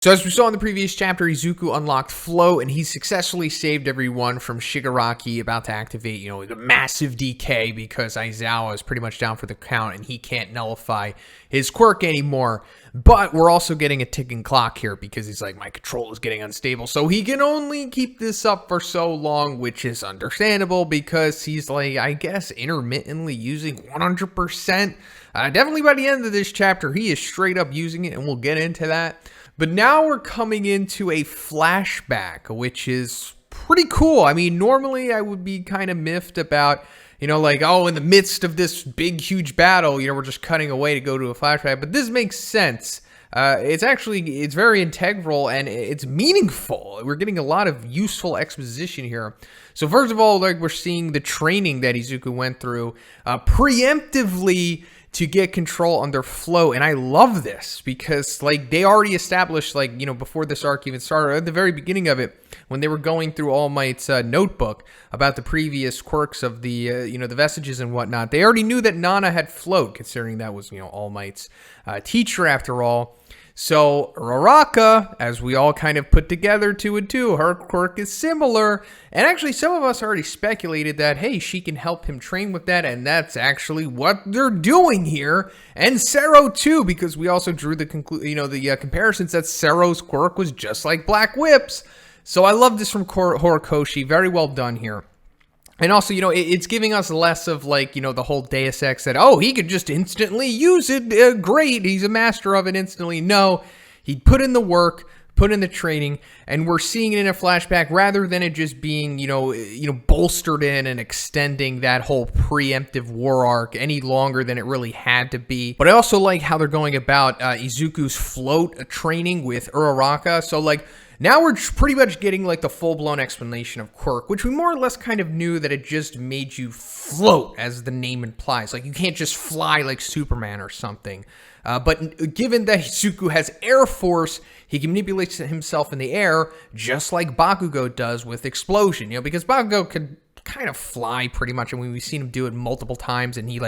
So as we saw in the previous chapter, Izuku unlocked Float, and he successfully saved everyone from Shigaraki about to activate, the massive DK because Aizawa is pretty much down for the count and he can't nullify his quirk anymore. But we're also getting a ticking clock here because he's like, my control is getting unstable. So he can only keep this up for so long, which is understandable because he's like, I guess, intermittently using 100%. Definitely by the end of this chapter, he is straight up using it, and we'll get into that. But now we're coming into a flashback, which is pretty cool. I mean, normally I would be kind of miffed about, in the midst of this big, huge battle, we're just cutting away to go to a flashback. But this makes sense. It's very integral and it's meaningful. We're getting a lot of useful exposition here. So first of all, we're seeing the training that Izuku went through preemptively to get control under Float, and I love this because they already established before this arc even started, at the very beginning of it, when they were going through All Might's notebook about the previous quirks of the the vestiges and whatnot. They already knew that Nana had Float, considering that was All Might's teacher after all. So Uraraka, as we all kind of put together two and two, her quirk is similar. And actually, some of us already speculated that, hey, she can help him train with that. And that's actually what they're doing here. And Sero too, because we also drew the comparisons that Sero's quirk was just like Black Whip's. So I love this from Horikoshi. Very well done here. And also, it's giving us less of the whole Deus Ex that, oh, he could just instantly use it. Great. He's a master of it instantly. No, he put in the work, put in the training, and we're seeing it in a flashback rather than it just being, bolstered in and extending that whole preemptive war arc any longer than it really had to be. But I also like how they're going about Izuku's Float training with Uraraka. So, now we're pretty much getting the full-blown explanation of quirk, which we more or less kind of knew that it just made you float, as the name implies. You can't just fly like Superman or something. But given that Izuku has Air Force, he can manipulate himself in the air just like Bakugo does with Explosion. Because Bakugo could kind of fly pretty much, and we've seen him do it multiple times, and he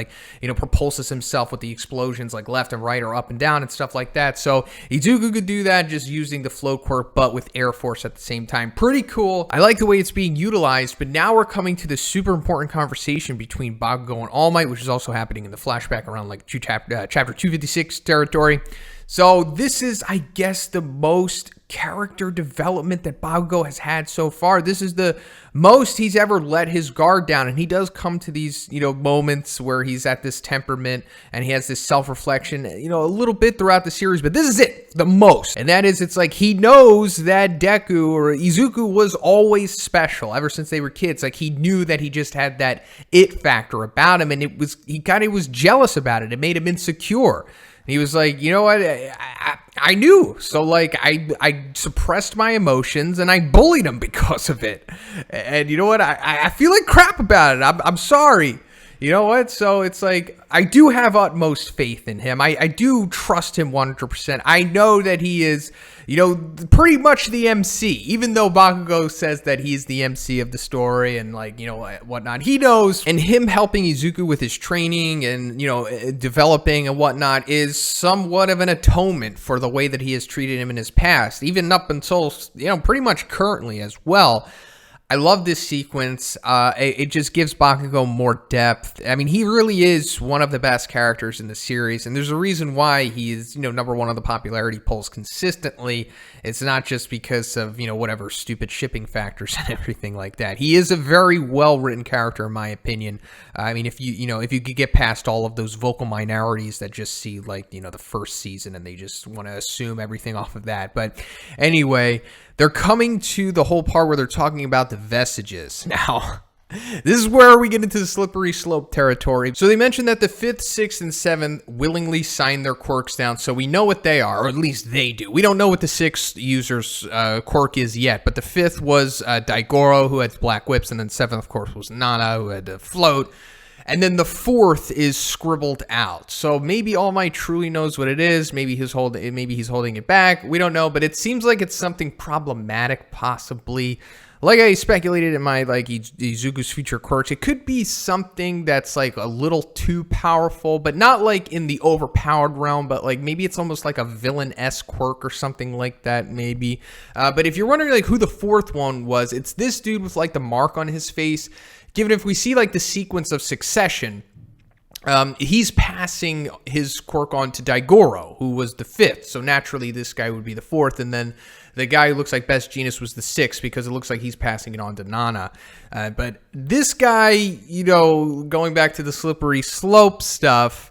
propulses himself with the explosions left and right or up and down and stuff like that. So Izuku could do that just using the Float quirk but with Air Force at the same time. Pretty cool. I like the way it's being utilized. But now we're coming to the super important conversation between Bakugo and All Might, which is also happening in the flashback around chapter 256 territory. So this is, I guess, the most character development that Bakugo has had so far. This is the most he's ever let his guard down, and he does come to these, moments where he's at this temperament and he has this self-reflection, a little bit throughout the series, but this is it, the most. And that is, it's he knows that Deku or Izuku was always special ever since they were kids. He knew that he just had that it factor about him, and he kind of was jealous about it. It made him insecure. He was like, you know what, I knew. So, I suppressed my emotions and I bullied him because of it. And you know what, I feel like crap about it. I'm sorry. You know what? So it's I do have utmost faith in him. I do trust him 100%. I know that he is, pretty much the MC, even though Bakugo says that he's the MC of the story and whatnot. He knows, and him helping Izuku with his training and, developing and whatnot is somewhat of an atonement for the way that he has treated him in his past, even up until, pretty much currently as well. I love this sequence. It just gives Bakugo more depth. I mean, he really is one of the best characters in the series, and there's a reason why he is, number one on the popularity polls consistently. It's not just because of, whatever stupid shipping factors and everything like that. He is a very well-written character, in my opinion. I mean, if you could get past all of those vocal minorities that just see, the first season and they just want to assume everything off of that. But anyway, they're coming to the whole part where they're talking about the vestiges. Now, this is where we get into the slippery slope territory. So they mentioned that the 5th, 6th, and 7th willingly signed their quirks down, so we know what they are, or at least they do. We don't know what the 6th user's quirk is yet, but the 5th was Daigoro, who had Black Whips, and then 7th, of course, was Nana, who had Float. And then the fourth is scribbled out. So maybe All Might truly knows what it is. Maybe he's holding it back. We don't know, but it seems like it's something problematic, possibly. Like I speculated in my Izuku's future quirks, it could be something that's like a little too powerful, but not like in the overpowered realm, but like maybe it's almost like a villain-esque quirk or something like that, maybe. But if you're wondering like who the fourth one was, it's this dude with like the mark on his face. Given if we see like the sequence of succession, he's passing his quirk on to Daigoro, who was the fifth. So naturally, this guy would be the fourth, and then the guy who looks like Best Genius was the sixth because it looks like he's passing it on to Nana. But this guy, going back to the slippery slope stuff,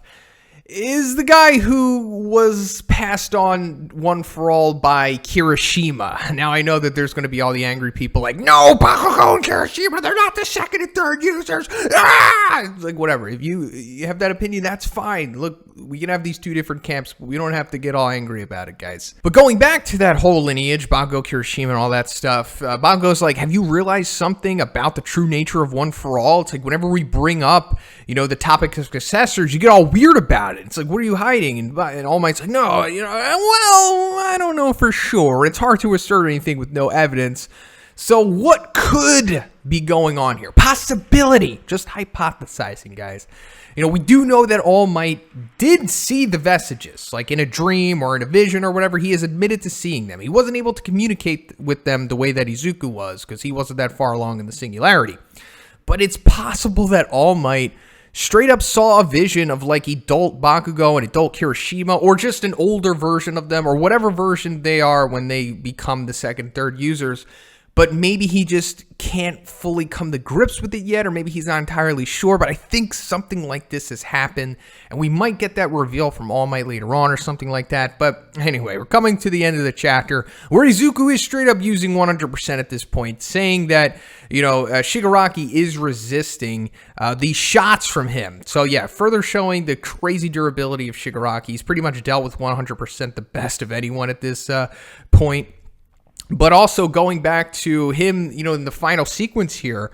is the guy who was passed on One for All by Kirishima. Now, I know that there's going to be all the angry people like, no, Bakugo and Kirishima, they're not the second and third users. Ah! It's like, whatever. If you have that opinion, that's fine. Look, we can have these two different camps, but we don't have to get all angry about it, guys. But going back to that whole lineage, Bakugo, Kirishima, and all that stuff, Bakugo's like, have you realized something about the true nature of One for All? It's like, whenever we bring up, the topic of successors, you get all weird about it. It's like, what are you hiding? And All Might's like, no, well, I don't know for sure. It's hard to assert anything with no evidence. So what could be going on here? Possibility. Just hypothesizing, guys. We do know that All Might did see the vestiges, like in a dream or in a vision or whatever. He has admitted to seeing them. He wasn't able to communicate with them the way that Izuku was because he wasn't that far along in the singularity. But it's possible that All Might straight up saw a vision of like adult Bakugo and adult Kirishima, or just an older version of them, or whatever version they are when they become the second, third users. But maybe he just can't fully come to grips with it yet, or maybe he's not entirely sure. But I think something like this has happened, and we might get that reveal from All Might later on or something like that. But anyway, we're coming to the end of the chapter where Izuku is straight up using 100% at this point, saying that, Shigaraki is resisting these shots from him. So yeah, further showing the crazy durability of Shigaraki. He's pretty much dealt with 100% the best of anyone at this point. But also going back to him, in the final sequence here,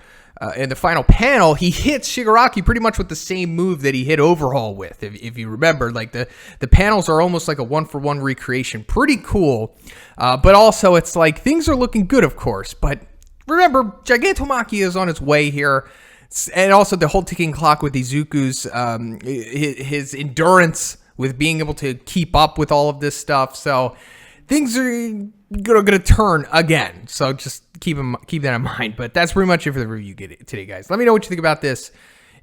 in the final panel, he hits Shigaraki pretty much with the same move that he hit Overhaul with. If you remember, like the panels are almost like a one-for-one recreation. Pretty cool. But also it's like things are looking good, of course. But remember, Gigantomachia is on its way here. And also the whole ticking clock with Izuku's, his endurance with being able to keep up with all of this stuff. So things are going to turn again. So just keep that in mind. But that's pretty much it for the review today, guys. Let me know what you think about this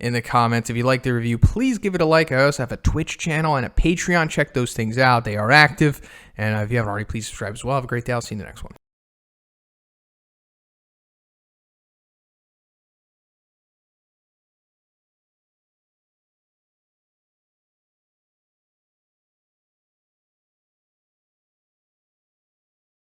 in the comments. If you like the review, please give it a like. I also have a Twitch channel and a Patreon. Check those things out. They are active. And if you haven't already, please subscribe as well. Have a great day. I'll see you in the next one.